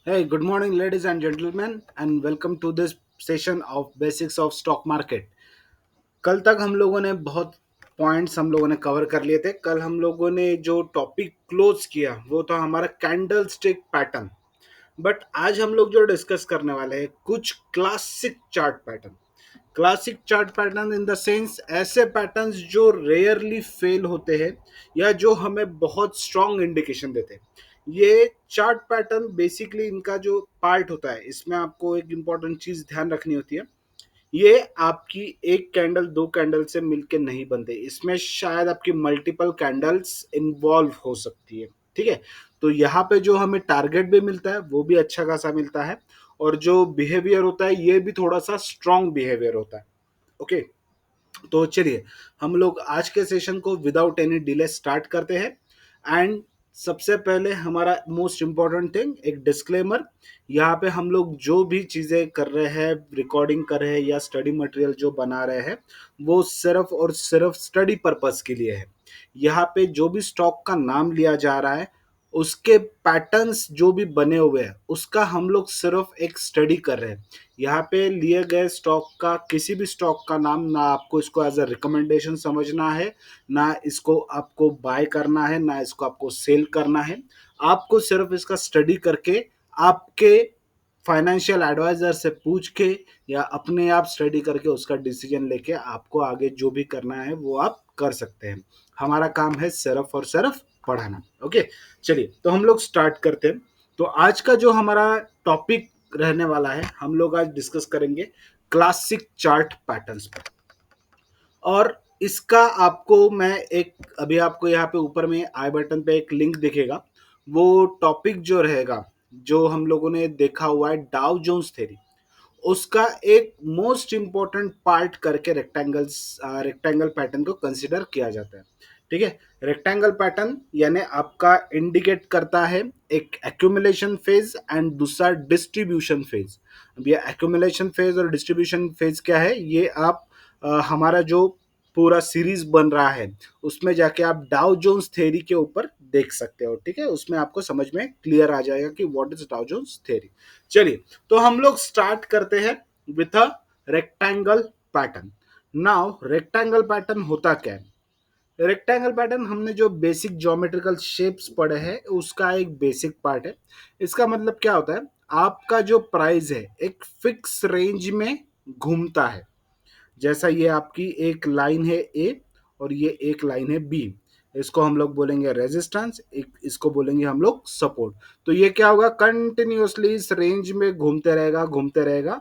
Hey, good morning, ladies and gentlemen, and welcome to this session of Basics of Stock Market. कल तक हम लोगों ने बहुत पॉइंट्स हम लोगों ने कवर कर लिए थे। कल हम लोगों ने जो टॉपिक क्लोज किया वो था हमारा कैंडल स्टिक पैटर्न। बट आज हम लोग जो डिस्कस करने वाले हैं कुछ classic chart pattern. Classic chart pattern in the sense ऐसे पैटर्न्स जो रेयरली फेल होते हैं या जो हमें बहुत स्ट्रॉन्ग इंडिकेशन देते हैं। ये चार्ट पैटर्न बेसिकली इनका जो पार्ट होता है इसमें आपको एक इंपॉर्टेंट चीज ध्यान रखनी होती है। ये आपकी एक कैंडल दो कैंडल से मिलके नहीं बनते, इसमें शायद आपकी मल्टीपल कैंडल्स इन्वॉल्व हो सकती है। ठीक है, तो यहाँ पे जो हमें टारगेट भी मिलता है वो भी अच्छा खासा मिलता है, और जो बिहेवियर होता है ये भी थोड़ा सा स्ट्रॉन्ग बिहेवियर होता है। ओके, तो चलिए हम लोग आज के सेशन को विदाउट एनी डिले स्टार्ट करते हैं। एंड सबसे पहले हमारा मोस्ट इम्पॉर्टेंट थिंग एक डिस्क्लेमर। यहाँ पे हम लोग जो भी चीज़ें कर रहे हैं, रिकॉर्डिंग कर रहे हैं या स्टडी मटेरियल जो बना रहे हैं, वो सिर्फ और सिर्फ स्टडी पर्पस के लिए है। यहाँ पे जो भी स्टॉक का नाम लिया जा रहा है उसके पैटर्न्स जो भी बने हुए हैं उसका हम लोग सिर्फ एक स्टडी कर रहे हैं। यहाँ पे लिए गए स्टॉक का किसी भी स्टॉक का नाम ना आपको इसको एज अ रिकमेंडेशन समझना है, ना इसको आपको बाय करना है, ना इसको आपको सेल करना है। आपको सिर्फ इसका स्टडी करके आपके फाइनेंशियल एडवाइजर से पूछ के या अपने आप स्टडी करके उसका डिसीजन लेके आपको आगे जो भी करना है वो आप कर सकते हैं। हमारा काम है सिर्फ और सिर्फ पढ़ाना। ओके, चलिए तो हम लोग स्टार्ट करते हैं। तो आज का जो हमारा टॉपिक रहने वाला है, हम लोग आज डिस्कस करेंगे क्लासिक चार्ट पैटर्न्स पर। और इसका आपको मैं एक अभी आपको यहाँ पे ऊपर में आई बटन पे एक लिंक दिखेगा। वो टॉपिक जो रहेगा जो हम लोगों ने देखा हुआ है डाउ जोन्स थ्योरी, उसका एक मोस्ट इंपॉर्टेंट पार्ट करके रेक्टेंगल पैटर्न को कंसिडर किया जाता है। ठीक है, रेक्टेंगल पैटर्न यानी आपका इंडिकेट करता है एक एक्यूमुलेशन फेज एंड दूसरा डिस्ट्रीब्यूशन फेज। अब ये एक्यूमुलेशन फेज और डिस्ट्रीब्यूशन फेज क्या है, ये आप हमारा जो पूरा सीरीज बन रहा है उसमें जाके आप डाउ जोन्स थ्योरी के ऊपर देख सकते हो। ठीक है, उसमें आपको समझ में क्लियर आ जाएगा कि what is Dow Jones theory. चलिए तो हम लोग स्टार्ट करते हैं with a rectangle pattern. Now rectangle pattern होता क्या है? रेक्टेंगल पैटर्न हमने जो बेसिक ज्योमेट्रिकल शेप्स पढ़े हैं उसका एक बेसिक पार्ट है। इसका मतलब क्या होता है, आपका जो प्राइस है एक फिक्स रेंज में घूमता है। जैसा ये आपकी एक लाइन है ए और ये एक लाइन है बी, इसको हम लोग बोलेंगे रेजिस्टेंस, एक इसको बोलेंगे हम लोग सपोर्ट। तो ये क्या होगा, कंटिन्यूअसली इस रेंज में घूमते रहेगा घूमते रहेगा।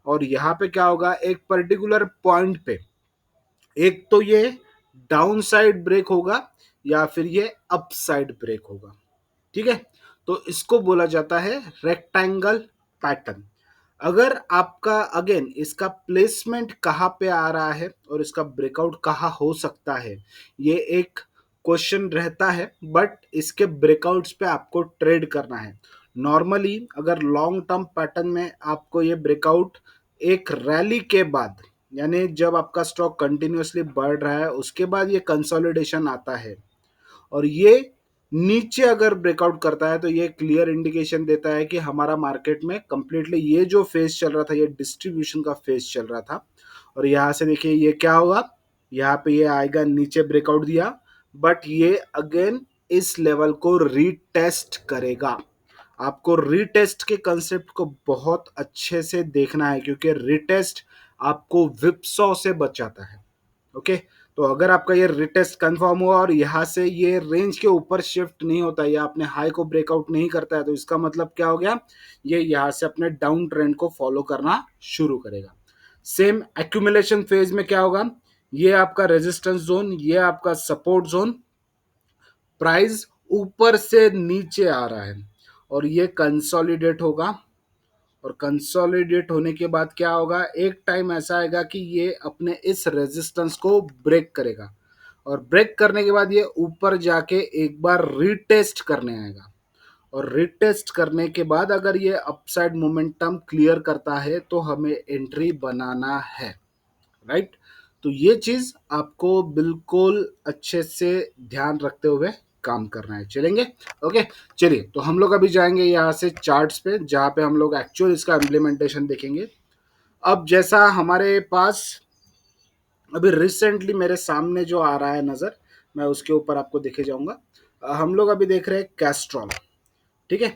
और यहाँ पे क्या होगा, एक पर्टिकुलर पॉइंट पे एक तो ये डाउन साइड ब्रेक होगा या फिर ये अप साइड ब्रेक होगा। ठीक है, तो इसको बोला जाता है रेक्टेंगल पैटर्न। अगर आपका अगेन इसका प्लेसमेंट कहाँ पे आ रहा है और इसका ब्रेकआउट कहाँ हो सकता है, ये एक क्वेश्चन रहता है। बट इसके ब्रेकआउट्स पे आपको ट्रेड करना है। नॉर्मली अगर लॉन्ग टर्म पैटर्न में आपको ये ब्रेकआउट एक रैली के बाद, यानी जब आपका स्टॉक कंटिन्यूअसली बढ़ रहा है उसके बाद ये कंसोलिडेशन आता है और ये नीचे अगर ब्रेकआउट करता है तो ये क्लियर इंडिकेशन देता है कि हमारा मार्केट में कंप्लीटली ये जो फेज चल रहा था ये डिस्ट्रीब्यूशन का फेज चल रहा था। और यहाँ से देखिए ये क्या होगा, यहाँ पे ये आएगा, नीचे ब्रेकआउट दिया बट ये अगेन इस लेवल को रीटेस्ट करेगा। आपको रीटेस्ट के कंसेप्ट को बहुत अच्छे से देखना है क्योंकि रीटेस्ट आपको विप्सॉ से बचाता है। ओके, तो अगर आपका ये रिटेस्ट कंफर्म हुआ और यहाँ से ये रेंज के ऊपर शिफ्ट नहीं होता या अपने हाई को ब्रेकआउट नहीं करता है तो इसका मतलब क्या हो गया, ये यहाँ से अपने डाउन ट्रेंड को फॉलो करना शुरू करेगा। सेम एक्यूमुलेशन फेज में क्या होगा, ये आपका रेजिस्टेंस जोन, ये आपका सपोर्ट जोन, प्राइस ऊपर से नीचे आ रहा है और ये कंसोलिडेट होगा। और कंसोलिडेट होने के बाद क्या होगा, एक टाइम ऐसा आएगा कि ये अपने इस रेजिस्टेंस को ब्रेक करेगा और ब्रेक करने के बाद ये ऊपर जाके एक बार रीटेस्ट करने आएगा। और रीटेस्ट करने के बाद अगर ये अपसाइड मोमेंटम क्लियर करता है तो हमें एंट्री बनाना है। राइट, तो ये चीज आपको बिल्कुल अच्छे से ध्यान रखते हुए काम करना है, चलेंगे? ओके, चलिए तो हम लोग अभी जाएंगे यहाँ से चार्ट्स पे, जहाँ पे हम लोग एक्चुअल इसका इम्प्लीमेंटेशन देखेंगे। अब जैसा हमारे पास अभी रिसेंटली मेरे सामने जो आ रहा है नज़र, मैं उसके ऊपर आपको देखे जाऊंगा। हम लोग अभी देख रहे हैं कैस्ट्रॉल, ठीक है।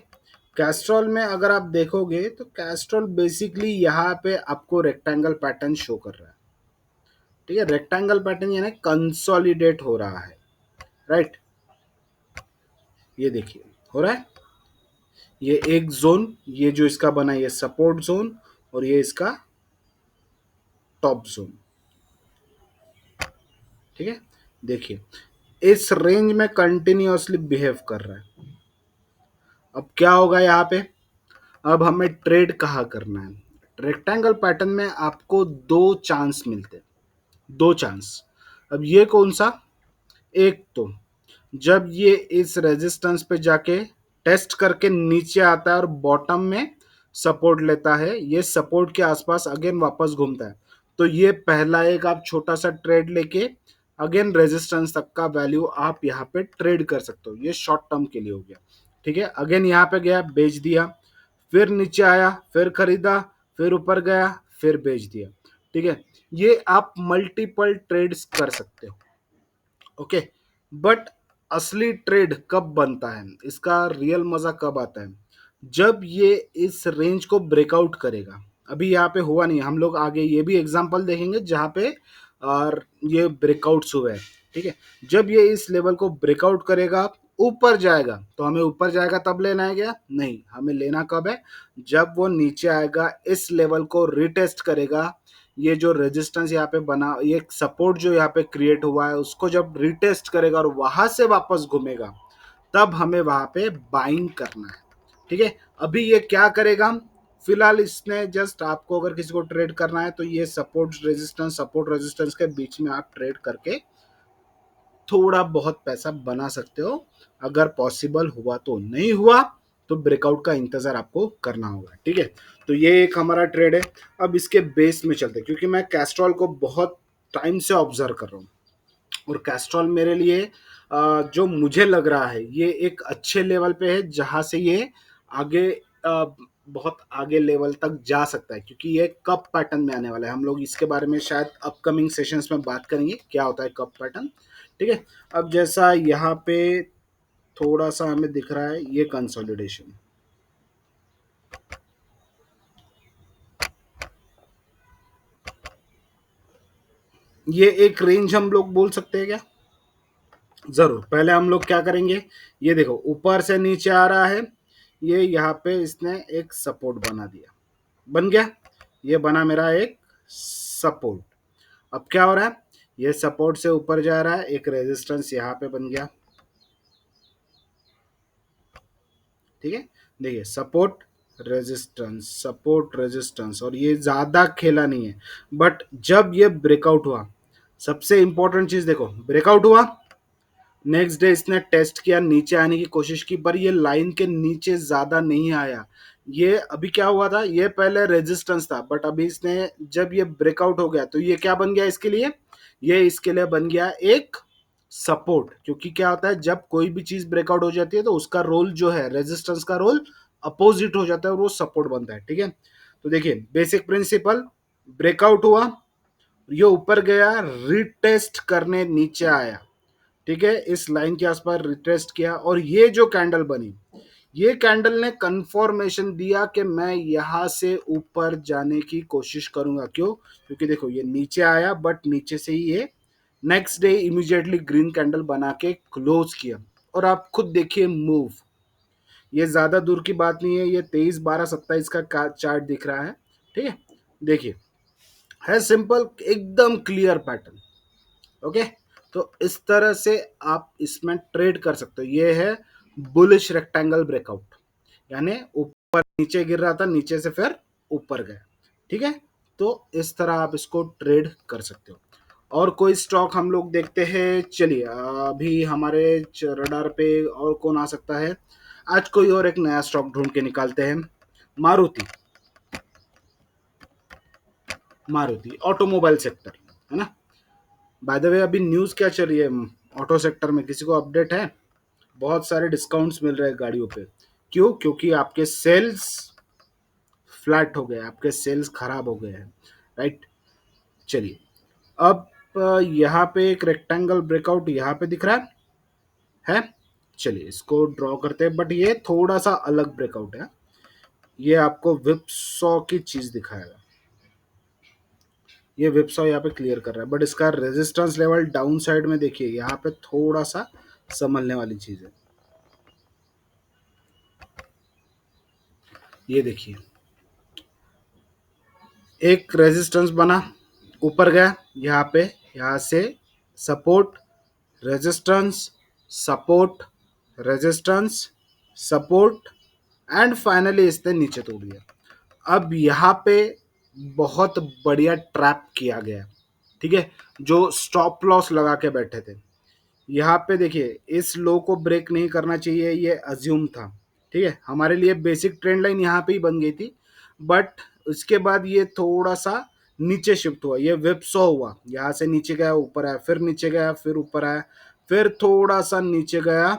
कैस्ट्रॉल में अगर आप देखोगे तो कैस्ट्रॉल बेसिकली यहाँ पे आपको रेक्टेंगल पैटर्न शो कर रहा है, ठीक है। रेक्टेंगल पैटर्न यानी कंसोलिडेट हो रहा है, राइट। ये देखिए हो रहा है, ये एक जोन, ये जो इसका बना ये सपोर्ट जोन, और ये इसका टॉप जोन, ठीक है। देखिए इस रेंज में कंटिन्यूअसली बिहेव कर रहा है। अब क्या होगा यहाँ पे, अब हमें ट्रेड कहाँ करना है। रेक्टेंगल पैटर्न में आपको दो चांस मिलते हैं, दो चांस। अब ये कौन सा, एक तो जब ये इस रेजिस्टेंस पे जाके टेस्ट करके नीचे आता है और बॉटम में सपोर्ट लेता है, ये सपोर्ट के आसपास अगेन वापस घूमता है, तो ये पहला एक आप छोटा सा ट्रेड लेके अगेन रेजिस्टेंस तक का वैल्यू आप यहाँ पे ट्रेड कर सकते हो। ये शॉर्ट टर्म के लिए हो गया, ठीक है। अगेन यहाँ पे गया, बेच दिया, फिर नीचे आया, फिर खरीदा, फिर ऊपर गया, फिर बेच दिया, ठीक है। ये आप मल्टीपल ट्रेड्स कर सकते हो, ओके। बट असली ट्रेड कब बनता है, इसका रियल मजा कब आता है, जब ये इस रेंज को ब्रेकआउट करेगा। अभी यहाँ पे हुआ नहीं, हम लोग आगे ये भी एग्जांपल देखेंगे जहाँ पे और ये ब्रेकआउट्स हुए हैं, ठीक है। जब ये इस लेवल को ब्रेकआउट करेगा, ऊपर जाएगा, तो हमें ऊपर जाएगा तब लेना है क्या, नहीं, हमें लेना कब है, जब वो नीचे आएगा, इस लेवल को रिटेस्ट करेगा, ये जो रेजिस्टेंस यहाँ पे बना, ये सपोर्ट जो यहाँ पे क्रिएट हुआ है, उसको जब रिटेस्ट करेगा और वहां से वापस घूमेगा, तब हमें वहां पे बाइंग करना है, ठीक है। अभी ये क्या करेगा, फिलहाल इसने जस्ट आपको अगर किसी को ट्रेड करना है तो ये सपोर्ट रेजिस्टेंस के बीच में आप ट्रेड करके थोड़ा बहुत पैसा बना सकते हो, अगर पॉसिबल हुआ तो। नहीं हुआ तो ब्रेकआउट का इंतजार आपको करना होगा, ठीक है। तो ये एक हमारा ट्रेड है। अब इसके बेस में चलते हैं, क्योंकि मैं कैस्ट्रॉल को बहुत टाइम से ऑब्जर्व कर रहा हूँ, और कैस्ट्रॉल मेरे लिए जो मुझे लग रहा है ये एक अच्छे लेवल पे है, जहां से ये आगे बहुत आगे लेवल तक जा सकता है, क्योंकि ये कप पैटर्न में आने वाला है। हम लोग इसके बारे में शायद अपकमिंग सेशंस में बात करेंगे क्या होता है कप पैटर्न, ठीक है। अब जैसा यहाँ पे थोड़ा सा हमें दिख रहा है ये कंसोलिडेशन, ये एक रेंज हम लोग बोल सकते हैं क्या, जरूर। पहले हम लोग क्या करेंगे, ये देखो ऊपर से नीचे आ रहा है, ये यहाँ पे इसने एक सपोर्ट बना दिया, बन गया, ये बना मेरा एक सपोर्ट। अब क्या हो रहा है, ये सपोर्ट से ऊपर जा रहा है, एक रेजिस्टेंस यहाँ पे बन गया, ठीक है। देखिए सपोर्ट रेजिस्टेंस, और ये ज्यादा खेला नहीं है। बट जब ये ब्रेकआउट हुआ, सबसे इंपॉर्टेंट चीज देखो, ब्रेकआउट हुआ, नेक्स्ट डे इसने टेस्ट किया, नीचे आने की कोशिश की, पर ये लाइन के नीचे ज्यादा नहीं आया। ये अभी क्या हुआ था, ये पहले रेजिस्टेंस था, बट अभी इसने जब ये ब्रेकआउट हो गया तो ये क्या बन गया इसके लिए, ये इसके लिए बन गया एक सपोर्ट। क्योंकि क्या होता है, जब कोई भी चीज ब्रेकआउट हो जाती है तो उसका रोल जो है, रेजिस्टेंस का रोल अपोजिट हो जाता है और वो सपोर्ट बनता है, ठीक है। तो देखिए बेसिक प्रिंसिपल, ब्रेकआउट हुआ, ये ऊपर गया, रिटेस्ट करने नीचे आया, ठीक है, इस लाइन के आसपास रिटेस्ट किया, और ये जो कैंडल बनी, ये कैंडल ने कंफर्मेशन दिया कि मैं यहां से ऊपर जाने की कोशिश करूंगा। क्यों, क्योंकि देखो ये नीचे आया, बट नीचे से ही ये next day immediately green candle बना के क्लोज किया, और आप खुद देखिए मूव, ये ज्यादा दूर की बात नहीं है, ये 23 12 27 का चार्ट दिख रहा है, ठीक है। देखिए है सिंपल, एकदम क्लियर पैटर्न, ओके। तो इस तरह से आप इसमें ट्रेड कर सकते हो। ये है बुलिश रेक्टेंगल ब्रेकआउट, यानी ऊपर नीचे गिर रहा था, नीचे से फिर ऊपर गया, ठीक है। तो इस तरह आप इसको ट्रेड कर सकते हो। और कोई स्टॉक हम लोग देखते हैं, चलिए अभी हमारे रडार पे और कौन आ सकता है, आज कोई और एक नया स्टॉक ढूंढ के निकालते हैं। मारुति, मारुति ऑटोमोबाइल सेक्टर, है ना। बाय द वे अभी न्यूज क्या चल रही है ऑटो सेक्टर में, किसी को अपडेट है? बहुत सारे डिस्काउंट्स मिल रहे हैं गाड़ियों पे। क्यों? क्योंकि आपके सेल्स फ्लैट हो गए, आपके सेल्स खराब हो गए हैं। राइट। चलिए, अब यहाँ पे एक रेक्टेंगल ब्रेकआउट यहाँ पे दिख रहा है। चलिए इसको ड्रॉ करते हैं, बट ये थोड़ा सा अलग ब्रेकआउट है। ये आपको विप्सॉ की चीज दिखाएगा। ये विप्सॉ यहाँ पे क्लियर कर रहा है, बट इसका रेजिस्टेंस लेवल डाउन साइड में देखिए, यहाँ पे थोड़ा सा संभलने वाली चीज है। ये देखिए, एक रेजिस्टेंस बना, ऊपर गया, यहाँ पे, यहाँ से support, resistance, support, resistance, support, and finally इसने नीचे तोड़ दिया। अब यहाँ पे बहुत बढ़िया ट्रैप किया गया। ठीक है, जो स्टॉप लॉस लगा के बैठे थे, यहाँ पे देखिए इस लो को ब्रेक नहीं करना चाहिए, ये अज्यूम था। ठीक है, हमारे लिए बेसिक ट्रेंड लाइन यहाँ पे ही बन गई थी, बट उसके बाद ये थोड़ा सा नीचे शिफ्ट हुआ, ये विप्सॉ हुआ, यहाँ से नीचे गया, ऊपर आया, फिर नीचे गया, फिर ऊपर आया, फिर थोड़ा सा नीचे गया,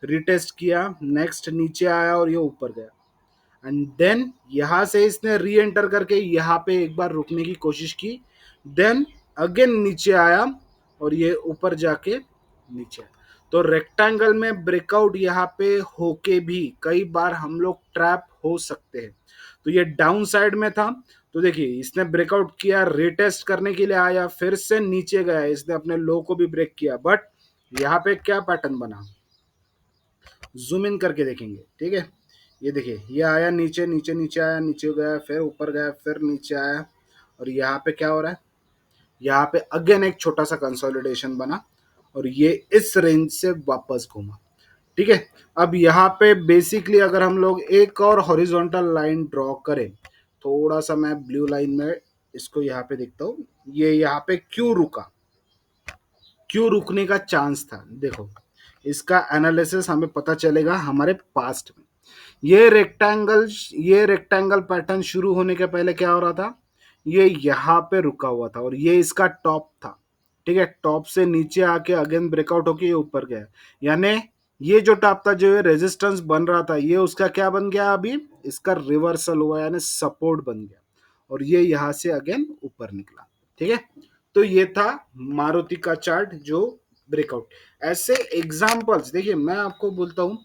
रिटेस्ट किया, नेक्स्ट नीचे आया और ये ऊपर गया। एंड देन यहां से इसने री एंटर करके यहाँ पे एक बार रुकने की कोशिश की, देन अगेन नीचे आया और ये ऊपर जाके नीचे आया। तो रेक्टेंगल में ब्रेकआउट यहाँ पे होके भी कई बार हम लोग ट्रैप हो सकते हैं। तो ये डाउन साइड में था, तो देखिए इसने ब्रेकआउट किया, रिटेस्ट करने के लिए आया, फिर से नीचे गया, इसने अपने लो को भी ब्रेक किया, बट यहाँ पे क्या पैटर्न बना, जूम इन करके देखेंगे। ठीक है, ये देखिए, ये आया नीचे, नीचे नीचे आया, नीचे गया, फिर ऊपर गया, फिर नीचे आया, और यहाँ पे क्या हो रहा है, यहाँ पे अगेन एक छोटा सा कंसोलिडेशन बना और ये इस रेंज से वापस घूमा। ठीक है, अब यहाँ पे बेसिकली अगर हम लोग एक और हॉरिजॉन्टल लाइन ड्रॉ करें, थोड़ा सा मैं ब्लू लाइन में इसको यहाँ पे देखता हूँ, ये यहाँ पे क्यों रुका, क्यों रुकने का चांस था, देखो इसका एनालिसिस हमें पता चलेगा हमारे पास्ट में। ये रेक्टेंगल पैटर्न शुरू होने के पहले क्या हो रहा था, ये यहाँ पे रुका हुआ था और ये इसका टॉप था। ठीक है, टॉप से नीचे आके अगेन ब्रेकआउट होके ये ऊपर गया, यानी ये जो टॉप था, जो ये रेजिस्टेंस बन रहा था, ये उसका क्या बन गया, अभी इसका रिवर्सल हुआ, यानी सपोर्ट बन गया और ये यहां से अगेन ऊपर निकला। ठीक है, तो ये था मारुति का चार्ट जो ब्रेकआउट। ऐसे एग्जांपल्स देखिए, मैं आपको बोलता हूं,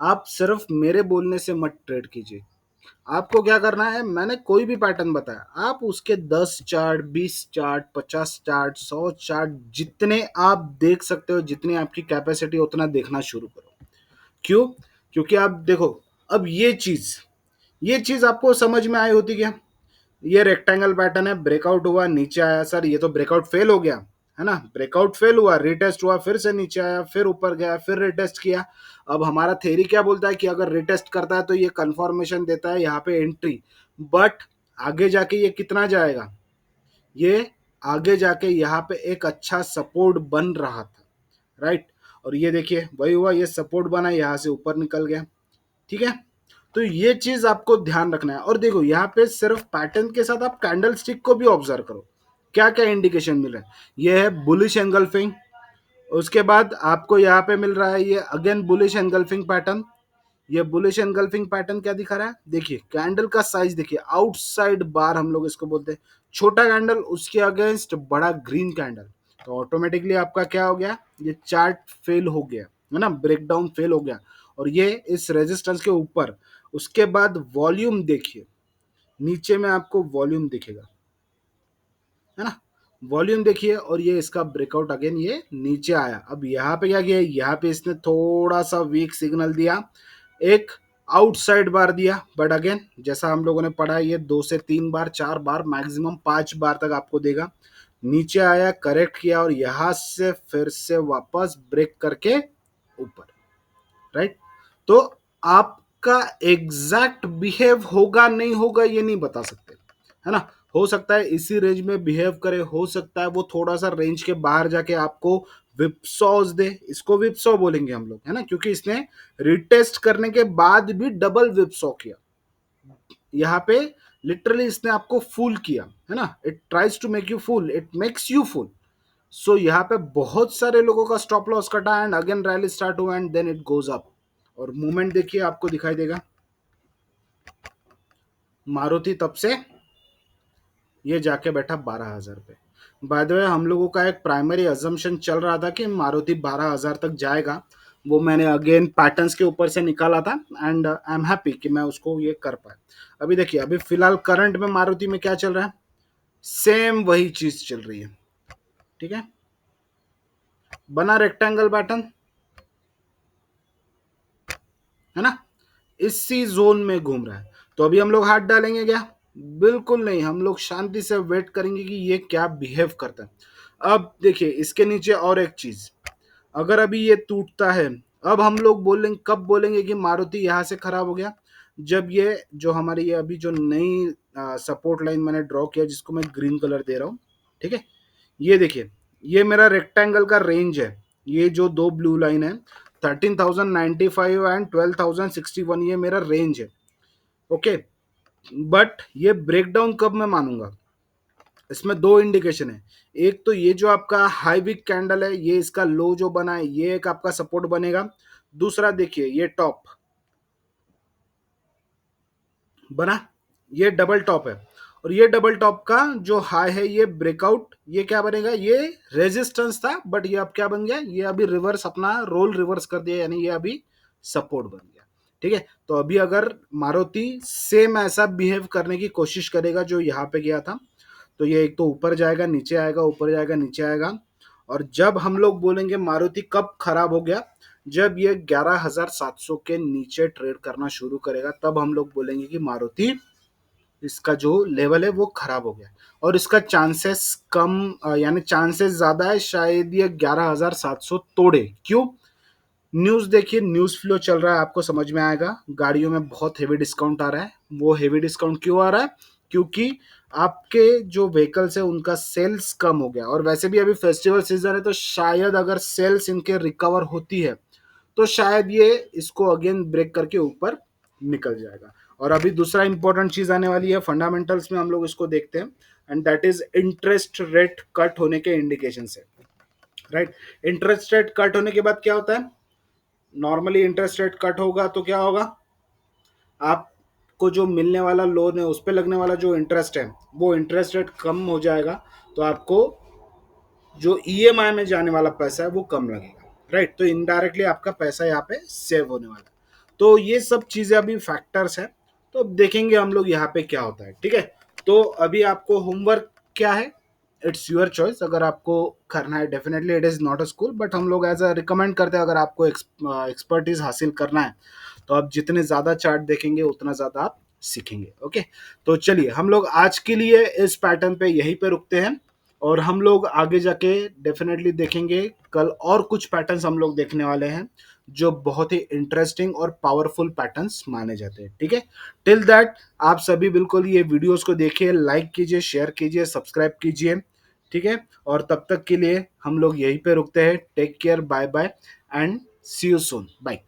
आप सिर्फ मेरे बोलने से मत ट्रेड कीजिए। आपको क्या करना है, मैंने कोई भी पैटर्न बताया, आप उसके 10 चार्ट, 20 चार्ट, 50 चार्ट, 100 चार्ट, जितने आप देख सकते हो, जितनी आपकी कैपेसिटी, उतना देखना शुरू करो। क्यों? क्योंकि आप देखो, अब ये चीज आपको समझ में आई होती क्या, ये रेक्टेंगल पैटर्न है, ब्रेकआउट हुआ, नीचे आया, सर ये तो ब्रेकआउट फेल हो गया, है ना, ब्रेकआउट फेल हुआ, रिटेस्ट हुआ, फिर से नीचे आया, फिर ऊपर गया, फिर रिटेस्ट किया। अब हमारा थ्योरी क्या बोलता है कि अगर रिटेस्ट करता है तो ये कंफर्मेशन देता है यहाँ पे एंट्री, बट आगे जाके ये कितना जाएगा, ये आगे जाके यहाँ पे एक अच्छा सपोर्ट बन रहा था। राइट, और ये देखिए वही हुआ, ये सपोर्ट बना, यहाँ से ऊपर निकल गया। ठीक है, तो ये चीज आपको ध्यान रखना है। और देखो यहाँ पे सिर्फ पैटर्न के साथ आप कैंडल स्टिक को भी ऑब्जर्व करो, क्या क्या इंडिकेशन मिल रहा है। ये है बुलिश एंगल्फिंग, उसके बाद आपको यहाँ पे मिल रहा है ये अगेन बुलिश एंगल्फिंग पैटर्न। ये बुलिश एंगल्फिंग पैटर्न क्या दिखा रहा है, देखिए कैंडल का साइज देखिए, आउटसाइड बार हम लोग इसको बोलते हैं, छोटा कैंडल, उसके अगेंस्ट बड़ा ग्रीन कैंडल, तो ऑटोमेटिकली आपका क्या हो गया, ये चार्ट फेल हो गया, है ना, ब्रेकडाउन फेल हो गया, और ये इस रेजिस्टेंस के ऊपर। उसके बाद वॉल्यूम देखिए, नीचे में आपको वॉल्यूम दिखेगा, है ना, वॉल्यूम देखिए, और ये इसका ब्रेकआउट अगेन ये नीचे आया। अब यहाँ पे क्या किया, यहाँ पे इसने थोड़ा सा वीक सिग्नल दिया, एक आउटसाइड बार दिया, बट अगेन जैसा हम लोगों ने पढ़ा है, ये 2 से 3 बार, 4 बार, मैक्सिमम 5 बार तक आपको देगा। नीचे आया, करेक्ट किया, और यहां से फिर से वापस ब्रेक करके ऊपर। राइट, तो आपका एग्जैक्ट बिहेव होगा नहीं होगा ये नहीं बता सकते, है ना, हो सकता है इसी रेंज में बिहेव करे, हो सकता है वो थोड़ा सा रेंज के बाहर जाके आपको विप्सॉज दे, इसको विप्सॉ बोलेंगे हम लोग, है ना, क्योंकि इसने रिटेस्ट करने के बाद भी डबल विप्सॉ किया, यहाँ पे लिटरली इसने आपको फूल किया, है ना, it tries to make you fool, it makes you fool. So यहाँ पे बहुत सारे लोगों का स्टॉप लॉस कटा एंड अगेन रैली स्टार्ट हुआ and then it goes up. और मूवमेंट देखिए आपको दिखाई देगा, मारुति तब से ये जाके बैठा 12,000 पे। बाय द वे हम लोगों का एक प्राइमरी अजम्पशन चल रहा था कि मारुति 12,000 तक जाएगा, वो मैंने अगेन पैटर्न्स के ऊपर से निकाला था एंड आई एम हैप्पी कि मैं उसको ये कर पाया। अभी देखिए अभी फिलहाल करंट में मारुति में क्या चल रहा है, सेम वही चीज चल रही है। ठीक है, बना रेक्टेंगल पैटर्न है ना, इसी जोन में घूम रहा है। तो अभी हम लोग हाथ डालेंगे क्या, बिल्कुल नहीं, हम लोग शांति से वेट करेंगे कि ये क्या बिहेव करता है। अब देखिए इसके नीचे और एक चीज, अगर अभी ये टूटता है, अब हम लोग बोलेंगे, कब बोलेंगे कि मारुति यहां से खराब हो गया, जब ये जो हमारी ये अभी जो नई सपोर्ट लाइन मैंने ड्रॉ किया जिसको मैं ग्रीन कलर दे रहा हूँ, ठीक है, ये देखिए ये मेरा रेक्टेंगल का रेंज है, ये जो दो ब्लू लाइन है 13,095 एंड 12,061 ये मेरा रेंज है। ओके, बट ये ब्रेकडाउन कब मैं मानूंगा, इसमें दो इंडिकेशन है। एक तो ये जो आपका हाई विक कैंडल है, ये इसका लो जो बना है ये एक आपका सपोर्ट बनेगा। दूसरा देखिए ये टॉप बना, ये डबल टॉप है, और ये डबल टॉप का जो हाई है ये ब्रेकआउट, ये क्या बनेगा, ये रेजिस्टेंस था बट ये अब क्या बन गया, ये अभी रिवर्स अपना रोल रिवर्स कर दिया, यानी ये अभी सपोर्ट बन गया। ठीक है, तो अभी अगर मारुति सेम ऐसा बिहेव करने की कोशिश करेगा जो यहाँ पे गया था, तो ये एक तो ऊपर जाएगा नीचे आएगा, ऊपर जाएगा नीचे आएगा। और जब हम लोग बोलेंगे मारुति कब खराब हो गया, जब ये 11,700 के नीचे ट्रेड करना शुरू करेगा, तब हम लोग बोलेंगे कि मारुति इसका जो लेवल है वो खराब हो गया। और इसका चांसेस कम यानी चांसेस ज्यादा है शायद ये 11,700 तोड़े। क्यों, न्यूज़ देखिए, न्यूज़ फ्लो चल रहा है, आपको समझ में आएगा, गाड़ियों में बहुत हेवी डिस्काउंट आ रहा है। वो हेवी डिस्काउंट क्यों आ रहा है, क्योंकि आपके जो व्हीकल्स है उनका सेल्स कम हो गया, और वैसे भी अभी फेस्टिवल सीजन है, तो शायद अगर सेल्स इनके रिकवर होती है तो शायद ये इसको अगेन ब्रेक करके ऊपर निकल जाएगा। और अभी दूसरा इंपॉर्टेंट चीज आने वाली है, फंडामेंटल्स में हम लोग इसको देखते हैं, and that is interest rate cut होने के इंडिकेशन से। राइट, इंटरेस्ट रेट कट होने के बाद क्या होता है, नॉर्मली इंटरेस्ट रेट कट होगा तो क्या होगा, आपको जो मिलने वाला लोन है उस पर लगने वाला जो इंटरेस्ट है वो इंटरेस्ट रेट कम हो जाएगा, तो आपको जो ईएमआई में जाने वाला पैसा है वो कम लगेगा। राइट, तो इनडायरेक्टली आपका पैसा यहाँ पे सेव होने वाला है। तो ये सब चीजें अभी फैक्टर्स हैं, तो अब देखेंगे हम लोग यहाँ पे क्या होता है। ठीक है, तो अभी आपको होमवर्क क्या है, इट्स योर चॉइस, अगर आपको करना है definitely it is not a school, but हम लोग एज अ रिकमेंड करते हैं अगर आपको एक्सपर्टीज हासिल करना है तो आप जितने ज्यादा चार्ट देखेंगे उतना ज्यादा आप सीखेंगे। ओके, तो चलिए हम लोग आज के लिए इस पैटर्न पे यहीं पे रुकते हैं, और हम लोग आगे जाके डेफिनेटली देखेंगे, कल और कुछ पैटर्न्स हम लोग देखने वाले हैं जो बहुत ही इंटरेस्टिंग और पावरफुल पैटर्न्स माने जाते हैं। ठीक है, टिल दैट आप सभी बिल्कुल ये वीडियोस को देखिए, लाइक कीजिए, शेयर कीजिए, सब्सक्राइब कीजिए। ठीक है, और तब तक के लिए हम लोग यहीं पे रुकते हैं। Take care, bye bye and see you soon, bye.